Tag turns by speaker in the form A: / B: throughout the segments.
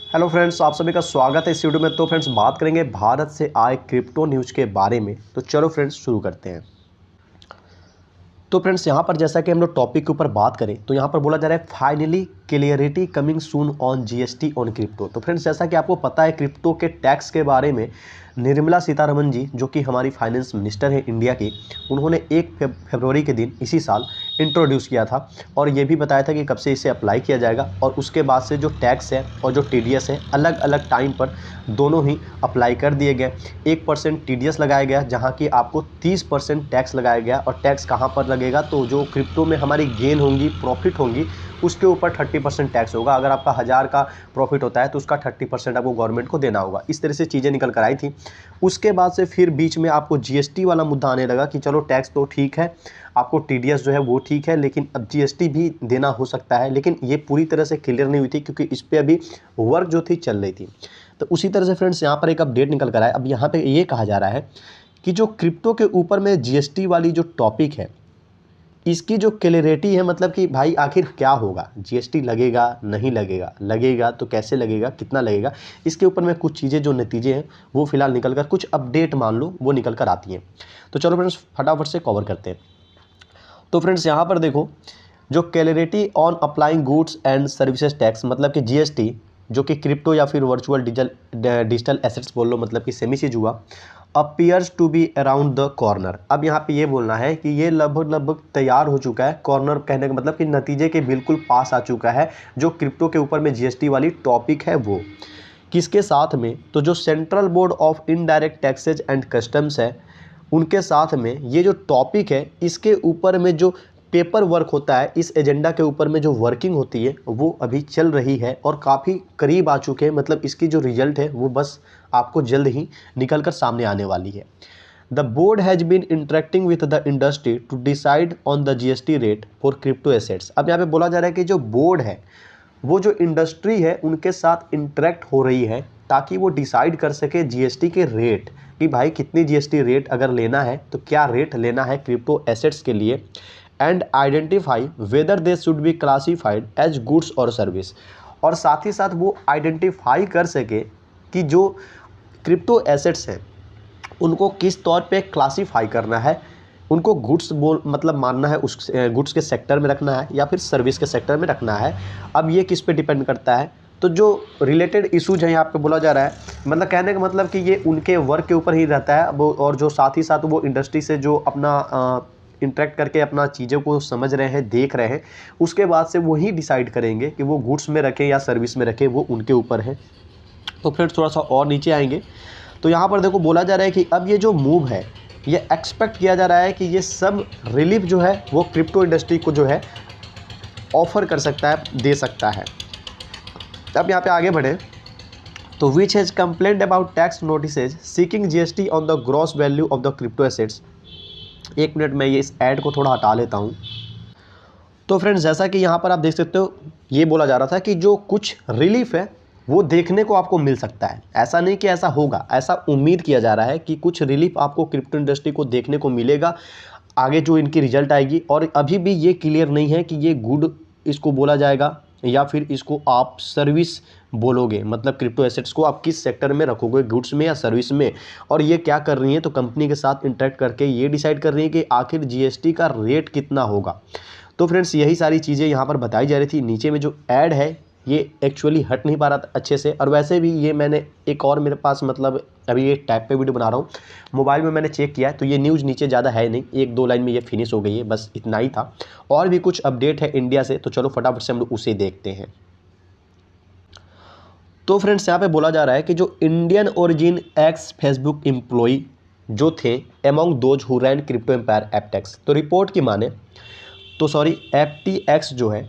A: Hello friends, आप सभी का स्वागत है इस वीडियो में। तो फ्रेंड्स बात करेंगे भारत से आए क्रिप्टो न्यूज़ के बारे में। तो चलो फ्रेंड्स शुरू करते हैं। तो फ्रेंड्स यहाँ पर जैसा कि हम लोग टॉपिक के ऊपर बात करें तो यहाँ पर बोला जा रहा है finally clarity coming soon on GST on crypto. तो फ्रेंड्स जैसा कि आपको पता है क्रिप्टो के टैक्स के बारे में निर्मला सीतारमण जी, जो कि हमारी फाइनेंस मिनिस्टर हैं इंडिया की, उन्होंने 1 फरवरी के दिन इसी साल इंट्रोड्यूस किया था और ये भी बताया था कि कब से इसे अप्लाई किया जाएगा और उसके बाद से जो टैक्स है और जो टीडीएस है अलग अलग टाइम पर दोनों ही अप्लाई कर दिए गए। 1% टीडीएस लगाया गया जहाँ की आपको 30% टैक्स लगाया गया। और टैक्स कहाँ पर लगेगा? तो जो क्रिप्टो में हमारी गेन होंगी, प्रॉफिट होंगी, उसके ऊपर 30% टैक्स होगा। अगर आपका 1000 का प्रॉफिट होता है तो उसका 30% आपको गवर्नमेंट को देना होगा। इस तरह से चीज़ें निकल कर आई थी। उसके बाद से फिर बीच में आपको जीएसटी वाला मुद्दा आने लगा कि चलो टैक्स तो ठीक है, आपको टीडीएस जो है वो ठीक है, लेकिन अब जीएसटी भी देना हो सकता है। लेकिन ये पूरी तरह से क्लियर नहीं हुई थी क्योंकि इस पर अभी वर्क जो थी चल रही थी। तो उसी तरह से फ्रेंड्स यहाँ पर एक अपडेट निकल कर आया। अब यहाँ पे ये कहा जा रहा है कि जो क्रिप्टो के ऊपर में जीएसटी वाली जो टॉपिक है, इसकी जो क्लियरिटी है, मतलब कि भाई आखिर क्या होगा, जीएसटी लगेगा नहीं लगेगा, लगेगा तो कैसे लगेगा, कितना लगेगा, इसके ऊपर में कुछ चीज़ें जो नतीजे हैं वो फिलहाल निकल कर, कुछ अपडेट मान लो वो निकल कर आती हैं। तो चलो फ्रेंड्स फटाफट से कवर करते हैं। तो फ्रेंड्स यहाँ पर देखो, जो clarity on applying goods and services tax, मतलब कि जीएसटी, जो कि क्रिप्टो या फिर वर्चुअल डिजिटल एसेट्स बोल लो, मतलब कि सेमी चीज हुआ, appears to be around the corner. अब यहाँ पे ये बोलना है कि ये लगभग तैयार हो चुका है। कॉर्नर कहने का मतलब कि नतीजे के बिल्कुल पास आ चुका है। जो क्रिप्टो के ऊपर में जीएसटी वाली टॉपिक है वो किसके साथ में? तो जो central board of indirect taxes and customs है उनके साथ में ये जो टॉपिक है, इसके ऊपर में जो पेपर वर्क होता है, इस एजेंडा के ऊपर में जो वर्किंग होती है वो अभी चल रही है और काफ़ी करीब आ चुके हैं। मतलब इसकी जो रिजल्ट है वो बस आपको जल्द ही निकल कर सामने आने वाली है। The board has been interacting with the industry to decide on the GST rate for crypto assets. अब यहाँ पे बोला जा रहा है कि जो बोर्ड है वो जो इंडस्ट्री है उनके साथ इंटरेक्ट हो रही है ताकि वो डिसाइड कर सके जीएसटी के रेट, कि भाई कितनी जीएसटी रेट अगर लेना है तो क्या रेट लेना है क्रिप्टो एसेट्स के लिए, and identify whether they should be classified as goods और सर्विस। और साथ ही साथ वो आइडेंटिफाई कर सके कि जो क्रिप्टो एसेट्स हैं उनको किस तौर पे क्लासीफाई करना है, उनको गुड्स बोल मतलब मानना है, उस गुड्स के सेक्टर में रखना है या फिर सर्विस के सेक्टर में रखना है। अब ये किस पे डिपेंड करता है? तो जो रिलेटेड इशूज हैं यहाँ पे बोला जा रहा है, मतलब कहने का मतलब कि ये उनके वर्क के ऊपर ही रहता है वो, और जो साथ ही साथ वो इंडस्ट्री से जो अपना इंटरेक्ट करके अपना चीज़ों को समझ रहे हैं, देख रहे हैं, उसके बाद से वही डिसाइड करेंगे कि वो गुड्स में रखें या सर्विस में रखें, वो उनके ऊपर है। तो फिर थोड़ा सा और नीचे आएंगे तो यहाँ पर देखो बोला जा रहा है कि अब ये जो मूव है, ये एक्सपेक्ट किया जा रहा है कि ये सब रिलीफ जो है वो क्रिप्टो इंडस्ट्री को जो है ऑफर कर सकता है, दे सकता है। अब यहाँ पे आगे बढ़े तो which has complaint about tax notices seeking GST on the gross value of the crypto assets. एक मिनट में ये इस ऐड को थोड़ा हटा लेता हूँ। तो फ्रेंड्स जैसा कि यहाँ पर आप देख सकते हो, ये बोला जा रहा था कि जो कुछ रिलीफ है वो देखने को आपको मिल सकता है। ऐसा नहीं कि ऐसा होगा, ऐसा उम्मीद किया जा रहा है कि कुछ रिलीफ आपको क्रिप्टो इंडस्ट्री को देखने को मिलेगा आगे जो इनकी रिजल्ट आएगी। और अभी भी ये क्लियर नहीं है कि ये गुड इसको बोला जाएगा या फिर इसको आप सर्विस बोलोगे, मतलब क्रिप्टो एसेट्स को आप किस सेक्टर में रखोगे, गुड्स में या सर्विस में। और ये क्या कर रही है? तो कंपनी के साथ इंटरेक्ट करके ये डिसाइड कर रही है कि आखिर जीएसटी का रेट कितना होगा। तो फ्रेंड्स यही सारी चीज़ें यहाँ पर बताई जा रही थी। नीचे में जो ऐड है ये एक्चुअली हट नहीं पा रहा था अच्छे से, और वैसे भी ये मैंने एक और मेरे पास मतलब अभी ये टैब पे वीडियो बना रहा हूँ, मोबाइल में मैंने चेक किया है तो ये न्यूज़ नीचे ज़्यादा है नहीं, 1-2 लाइन में ये फिनिश हो गई है, बस इतना ही था। और भी कुछ अपडेट है इंडिया से, तो चलो फटाफट से हम लोग उसे देखते हैं। तो फ्रेंड्स यहाँ पे बोला जा रहा है कि जो Indian origin ex Facebook employee जो थे among those who ran crypto empire FTX, तो रिपोर्ट की माने तो सॉरी एफटीएक्स जो है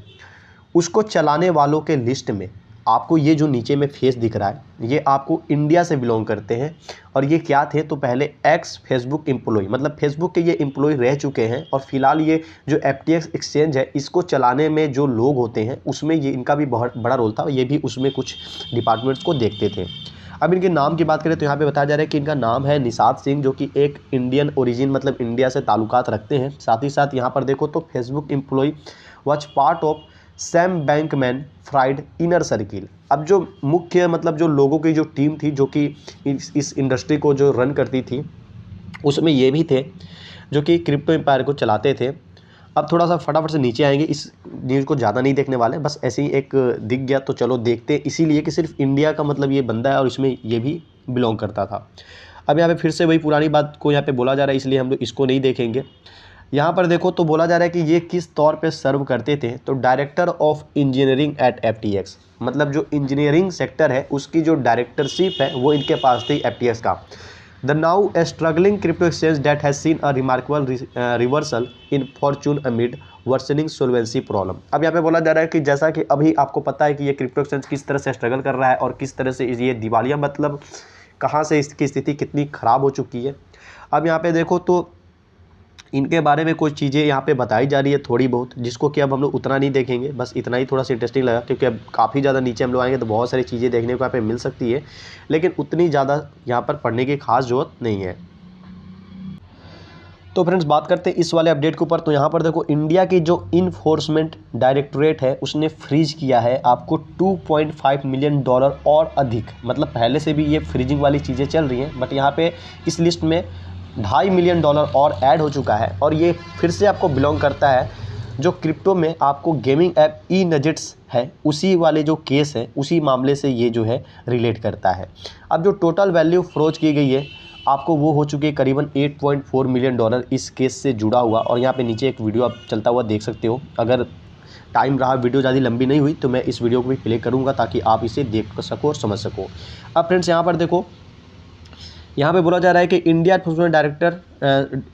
A: उसको चलाने वालों के लिस्ट में आपको ये जो नीचे में फेस दिख रहा है ये आपको इंडिया से बिलोंग करते हैं। और ये क्या थे? तो पहले एक्स फेसबुक एम्प्लॉय, मतलब फेसबुक के ये एम्प्लॉय रह चुके हैं, और फिलहाल ये जो एफटीएक्स एक्सचेंज है इसको चलाने में जो लोग होते हैं उसमें ये इनका भी बहुत बड़ा रोल था। ये भी उसमें कुछ डिपार्टमेंट्स को देखते थे। अब इनके नाम की बात करें तो यहाँ पे बताया जा रहा है कि इनका नाम है निषाद सिंह, जो कि एक इंडियन ओरिजिन मतलब इंडिया से ताल्लुकात रखते हैं। साथ ही साथ यहाँ पर देखो तो Facebook employ was part of Sam Bankman Fried inner circle. अब जो मुख्य मतलब जो लोगों की जो टीम थी जो कि इस इंडस्ट्री को जो रन करती थी, उसमें ये भी थे जो कि क्रिप्टो एम्पायर को चलाते थे। अब थोड़ा सा फटाफट से नीचे आएंगे, इस न्यूज़ को ज़्यादा नहीं देखने वाले, बस ऐसे ही एक दिख गया तो चलो देखते हैं, इसीलिए कि सिर्फ इंडिया का मतलब ये बंदा है और इसमें ये भी बिलोंग करता था। अब यहाँ पे फिर से वही पुरानी बात को यहाँ पे बोला जा रहा है, इसलिए हम लोग इसको नहीं देखेंगे। यहाँ पर देखो तो बोला जा रहा है कि ये किस तौर पे सर्व करते थे, तो director of engineering at FTX, मतलब जो इंजीनियरिंग सेक्टर है उसकी जो डायरेक्टरशिप है वो इनके पास थी FTX का। The now a struggling crypto exchange that has seen a remarkable reversal in fortune amid worsening solvency problem. अब यहाँ पे बोला जा रहा है कि जैसा कि अभी आपको पता है कि ये क्रिप्टो एक्सचेंज किस तरह से स्ट्रगल कर रहा है और किस तरह से ये दिवालिया, मतलब कहाँ से इसकी स्थिति कितनी ख़राब हो चुकी है। अब यहाँ पे देखो तो इनके बारे में कुछ चीज़ें यहाँ पे बताई जा रही है थोड़ी बहुत, जिसको कि अब हम लोग उतना नहीं देखेंगे, बस इतना ही थोड़ा सा इंटरेस्टिंग लगा, क्योंकि अब काफ़ी ज़्यादा नीचे हम लोग आएंगे तो बहुत सारी चीज़ें देखने को यहाँ पे मिल सकती है, लेकिन उतनी ज़्यादा यहाँ पर पढ़ने की खास ज़रूरत नहीं है। तो फ्रेंड्स बात करते हैं इस वाले अपडेट के ऊपर। तो यहाँ पर देखो इंडिया की जो इन्फोर्समेंट डायरेक्टोरेट है उसने फ्रीज किया है आपको $2.5 मिलियन और अधिक, मतलब पहले से भी ये फ्रीजिंग वाली चीज़ें चल रही हैं, बट यहाँ पे इस लिस्ट में $2.5 मिलियन और ऐड हो चुका है, और ये फिर से आपको बिलोंग करता है जो क्रिप्टो में आपको गेमिंग ऐप eNuggets है उसी वाले जो केस है उसी मामले से ये जो है रिलेट करता है। अब जो टोटल वैल्यू फ्रोज की गई है आपको वो हो चुकी है करीबन $8.4 मिलियन इस केस से जुड़ा हुआ, और यहाँ पे नीचे एक वीडियो आप चलता हुआ देख सकते हो। अगर टाइम रहा, वीडियो ज़्यादा लंबी नहीं हुई तो मैं इस वीडियो को भी प्ले करूँगा ताकि आप इसे देख सको और समझ सको। अब फ्रेंड्स यहाँ पर देखो, यहाँ पे बोला जा रहा है कि इंडिया एनफोर्समेंट डायरेक्टर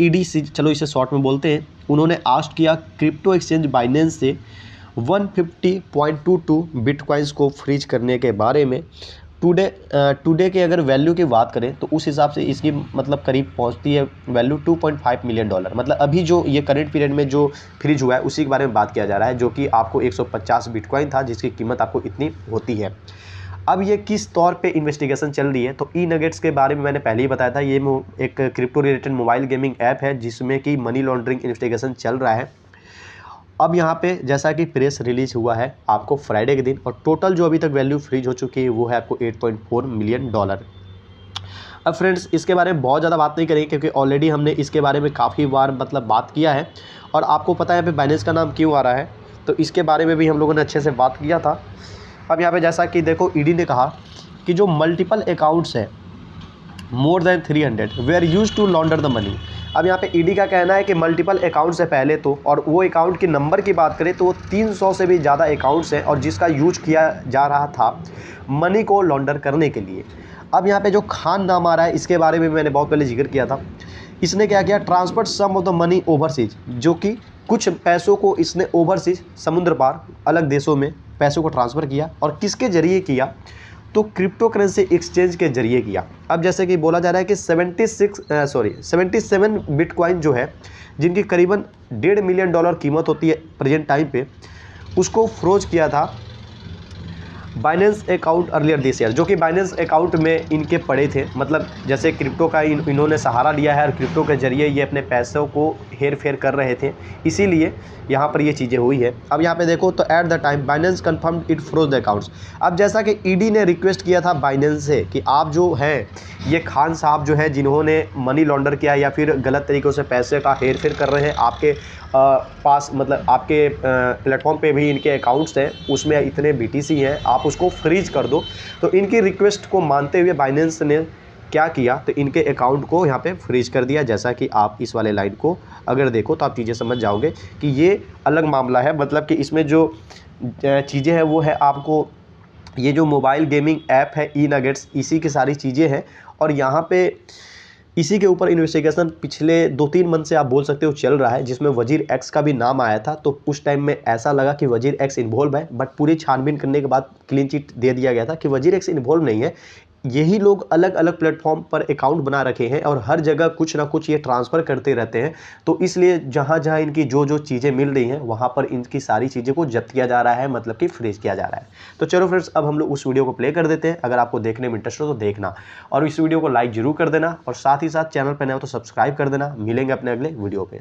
A: EDC, चलो इसे शॉर्ट में बोलते हैं, उन्होंने आस्ट किया क्रिप्टो एक्सचेंज बाइनेंस से 150.22 बिटकॉइंस को फ्रीज करने के बारे में। टुडे के अगर वैल्यू की बात करें तो उस हिसाब से इसकी मतलब करीब पहुंचती है वैल्यू $2.5 मिलियन, मतलब अभी जो ये करंट पीरियड में जो फ्रीज हुआ है उसी के बारे में बात किया जा रहा है, जो कि आपको 150 बिटकॉइन था जिसकी कीमत आपको इतनी होती है। अब ये किस तौर पे इन्वेस्टिगेशन चल रही है, तो eNuggets के बारे में मैंने पहले ही बताया था, ये एक crypto related mobile gaming app है जिसमें कि मनी लॉन्ड्रिंग इन्वेस्टिगेशन चल रहा है। अब यहाँ पे जैसा कि प्रेस रिलीज हुआ है आपको फ्राइडे के दिन, और टोटल जो अभी तक वैल्यू फ्रीज हो चुकी है वो है आपको $8.4 मिलियन। अब फ्रेंड्स इसके बारे में बहुत ज़्यादा बात नहीं करेंगे क्योंकि ऑलरेडी हमने इसके बारे में काफ़ी बार मतलब बात किया है, और आपको पता है यहाँ पे बाइनेंस का नाम क्यों आ रहा है, तो इसके बारे में भी हम लोगों ने अच्छे से बात किया था। अब यहाँ पे जैसा कि देखो ईडी ने कहा कि जो मल्टीपल अकाउंट्स है more than 300 were used to launder the money. अब यहाँ पे ईडी का कहना है कि मल्टीपल अकाउंट्स है पहले तो, और वो अकाउंट के नंबर की बात करें तो वो 300 से भी ज़्यादा अकाउंट्स हैं और जिसका यूज किया जा रहा था मनी को लॉन्डर करने के लिए। अब यहाँ पे जो खान नाम आ रहा है इसके बारे में मैंने बहुत पहले जिक्र किया था। इसने क्या किया, transfer some of the money overseas, जो कि कुछ पैसों को इसने ओवरसीज समुद्र पार अलग देशों में पैसों को ट्रांसफ़र किया, और किसके ज़रिए किया, तो क्रिप्टो करेंसी एक्सचेंज के जरिए किया। अब जैसे कि बोला जा रहा है कि 77 बिटकॉइन जो है जिनकी करीबन $1.5 मिलियन कीमत होती है प्रेजेंट टाइम पे, उसको फ्रोज किया था Binance account earlier this year, जो कि बाइनेंस अकाउंट में इनके पड़े थे, मतलब जैसे क्रिप्टो का इन्होंने सहारा लिया है और क्रिप्टो के जरिए ये अपने पैसों को हेर फेर कर रहे थे, इसीलिए यहाँ पर ये चीज़ें हुई है। अब यहाँ पे देखो तो at the time Binance confirmed it froze the accounts. अब जैसा कि ईडी ने रिक्वेस्ट किया था बाइनेंस से कि आप जो है ये खान साहब जो है जिन्होंने मनी लॉन्डर किया या फिर गलत तरीक़ों से पैसे का हेर फेर कर रहे हैं, आपके पास मतलब आपके प्लेटफॉर्म पे भी इनके अकाउंट्स हैं, उसमें इतने BTC हैं, आप उसको फ्रीज कर दो। तो इनकी रिक्वेस्ट को मानते हुए बाइनेंस ने क्या किया, तो इनके अकाउंट को यहाँ पे फ्रीज कर दिया। जैसा कि आप इस वाले लाइन को अगर देखो तो आप चीज़ें समझ जाओगे कि ये अलग मामला है, मतलब कि इसमें जो चीज़ें हैं वो है आपको ये जो मोबाइल गेमिंग ऐप है eNuggets, इसी की सारी चीज़ें हैं, और यहाँ पे इसी के ऊपर इन्वेस्टिगेशन पिछले 2-3 मंथ से आप बोल सकते हो चल रहा है, जिसमें वजीर एक्स का भी नाम आया था। तो उस टाइम में ऐसा लगा कि वजीर एक्स इन्वॉल्व है, बट पूरी छानबीन करने के बाद क्लीन चिट दे दिया गया था कि वजीर एक्स इन्वॉल्व नहीं है, यही लोग अलग अलग प्लेटफॉर्म पर अकाउंट बना रखे हैं और हर जगह कुछ ना कुछ ये ट्रांसफ़र करते रहते हैं। तो इसलिए जहाँ जहाँ इनकी जो जो चीज़ें मिल रही हैं वहाँ पर इनकी सारी चीज़ें को जब्त किया जा रहा है, मतलब कि फ्रीज किया जा रहा है। तो चलो फ्रेंड्स अब हम लोग उस वीडियो को प्ले कर देते हैं। अगर आपको देखने में इंटरेस्ट हो तो देखना, और इस वीडियो को लाइक जरूर कर देना, और साथ ही साथ चैनल पर नए हो तो सब्सक्राइब कर देना। मिलेंगे अपने अगले वीडियो पर।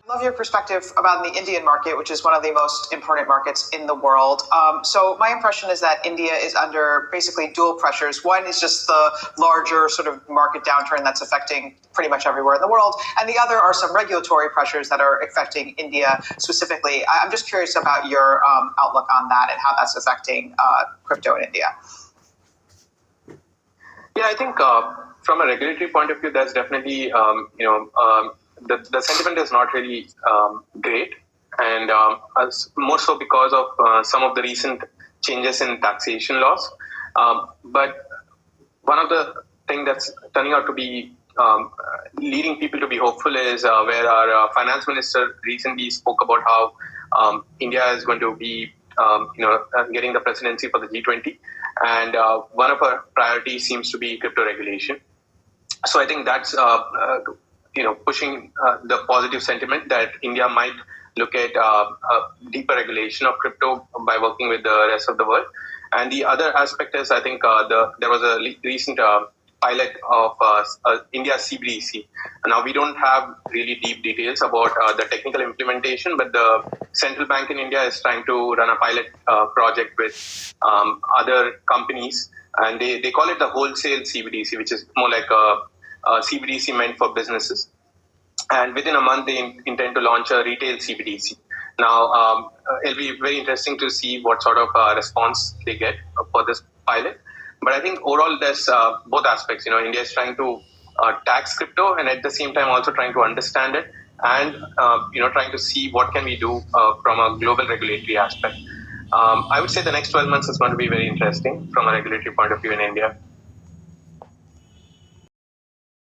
B: Love your perspective about the Indian market, which is one of the most important markets in the world. So my impression is that India is under basically dual pressures. One is just the larger sort of market downturn that's affecting pretty much everywhere in the world, and the other are some regulatory pressures that are affecting India specifically. I'm just curious about your outlook on that and how that's affecting crypto in India.
C: Yeah, I think from a regulatory point of view, there's definitely the sentiment is not really great, and more so because of some of the recent changes in taxation laws. But one of the things that's turning out to be leading people to be hopeful is where our finance minister recently spoke about how India is going to be getting the presidency for the G20, and one of our priorities seems to be crypto regulation. So I think that's pushing the positive sentiment that India might look at deeper regulation of crypto by working with the rest of the world. And the other aspect is, I think there was a recent pilot of India CBDC. Now, we don't have really deep details about the technical implementation, but the central bank in India is trying to run a pilot project with other companies, and they call it the wholesale CBDC, which is more like a CBDC meant for businesses. And within a month, they intend to launch a retail CBDC. Now, it'll be very interesting to see what sort of response they get for this pilot. But I think overall, there's both aspects. India is trying to tax crypto, and at the same time also trying to understand it, and trying to see what can we do from a global regulatory aspect. I would say the next 12 months is going to be very interesting from a regulatory point of view in India.